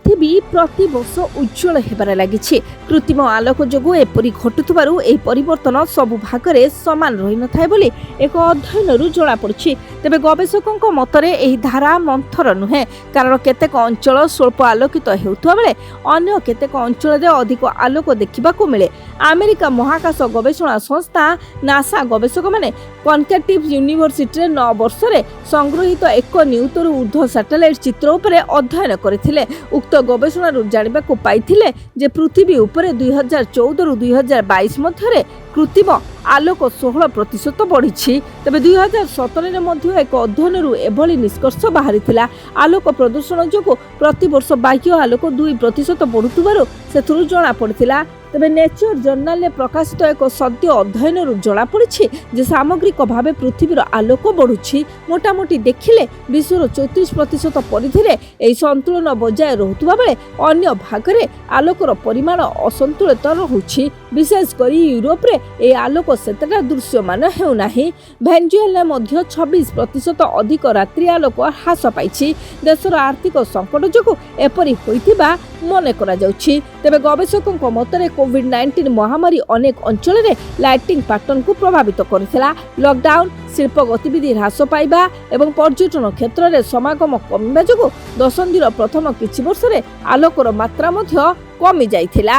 ପୃଥିବୀ ପ୍ରତିବର୍ଷ ଉଜ୍ଜଳ ହେବାରେ ଲାଗିଛି। କୃତ୍ରିମ ଆଲୋକ ଯୋଗୁଁ ଏପରି ଘଟୁଥିବାରୁ ଏହି ପରିବର୍ତ୍ତନ ସବୁ ଭାଗରେ ସମାନ ରହିନଥାଏ ବୋଲି ଏକ ଅଧ୍ୟୟନରୁ ଜଣାପଡ଼ିଛି। ତେବେ ଗବେଷକଙ୍କ ମତରେ ଏହି ଧାରା ମନ୍ଥର ନୁହେଁ, କାରଣ କେତେକ ଅଞ୍ଚଳ ସ୍ୱଳ୍ପ ଆଲୋକିତ ହେଉଥିବା ବେଳେ ଅନ୍ୟ କେତେକ ଅଞ୍ଚଳରେ ଅଧିକ ଆଲୋକ ଦେଖିବାକୁ ମିଳେ। ଆମେରିକା ମହାକାଶ ଗବେଷଣା ସଂସ୍ଥା ନାସା ଗବେଷକମାନେ କନକାଟିଭ୍ ୟୁନିଭର୍ସିଟିରେ 9 ବର୍ଷରେ ସଂଗୃହୀତ 1 ନିୟୁତରୁ ଉର୍ଦ୍ଧ୍ୱ ସ୍ୟାଟେଲାଇଟ୍ ଚିତ୍ର ଉପରେ ଅଧ୍ୟୟନ କରିଥିଲେ। ଉକ୍ତ ଗବେଷଣାରୁ ଜାଣିବାକୁ ପାଇଥିଲେ ଯେ ପୃଥିବୀ ଉପରେ 2014ରୁ 2022 ମଧ୍ୟରେ କୃତ୍ରିମ ଆଲୋକ 16% ବଢ଼ିଛି। ତେବେ 2017ରେ ମଧ୍ୟ ଏକ ଅଧ୍ୟୟନରୁ ଏଭଳି ନିଷ୍କର୍ଷ ବାହାରିଥିଲା। ଆଲୋକ ପ୍ରଦୂଷଣ ଯୋଗୁଁ ପ୍ରତିବର୍ଷ ବାହ୍ୟ ଆଲୋକ 2% ବଢ଼ୁଥିବାରୁ ସେଥିରୁ ଜଣାପଡ଼ିଥିଲା। ତେବେ ନେଚର ଜର୍ଣ୍ଣାଲରେ ପ୍ରକାଶିତ ଏକ ସଦ୍ୟ ଅଧ୍ୟୟନରୁ ଜଣାପଡ଼ିଛି ଯେ ସାମଗ୍ରିକ ଭାବେ ପୃଥିବୀର ଆଲୋକ ବଢ଼ୁଛି। ମୋଟାମୋଟି ଦେଖିଲେ ବିଶ୍ୱର 34% ପରିଧିରେ ଏହି ସନ୍ତୁଳନ ବଜାୟ ରହୁଥିବା ବେଳେ ଅନ୍ୟ ଭାଗରେ ଆଲୋକର ପରିମାଣ ଅସନ୍ତୁଳିତ ରହୁଛି। ବିଶେଷ କରି ୟୁରୋପରେ ଏହି ଆଲୋକ ସେତେଟା ଦୃଶ୍ୟମାନ ହେଉନାହିଁ। ଭେନେଜୁଏଲାରେ ମଧ୍ୟ 26% ଅଧିକ ରାତ୍ରି ଆଲୋକ ହ୍ରାସ ପାଇଛି। ଦେଶର ଆର୍ଥିକ ସଙ୍କଟ ଯୋଗୁଁ ଏପରି ହୋଇଥିବା ମନେ କରାଯାଉଛି। ତେବେ ଗବେଷକଙ୍କ ମତରେ କୋଭିଡ୍-19 ମହାମାରୀ ଅନେକ ଅଞ୍ଚଳରେ ଲାଇଟିଂ ପ୍ୟାଟର୍ନକୁ ପ୍ରଭାବିତ କରିଥିଲା। ଲକଡାଉନ, ଶିଳ୍ପ ଗତିବିଧି ହ୍ରାସ ପାଇବା ଏବଂ ପର୍ଯ୍ୟଟନ କ୍ଷେତ୍ରରେ ସମାଗମ କମିବା ଯୋଗୁଁ ଦଶନ୍ଧିର ପ୍ରଥମ କିଛି ବର୍ଷରେ ଆଲୋକର ମାତ୍ରା ମଧ୍ୟ କମିଯାଇଥିଲା।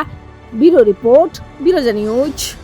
Bureau report, Biraja news.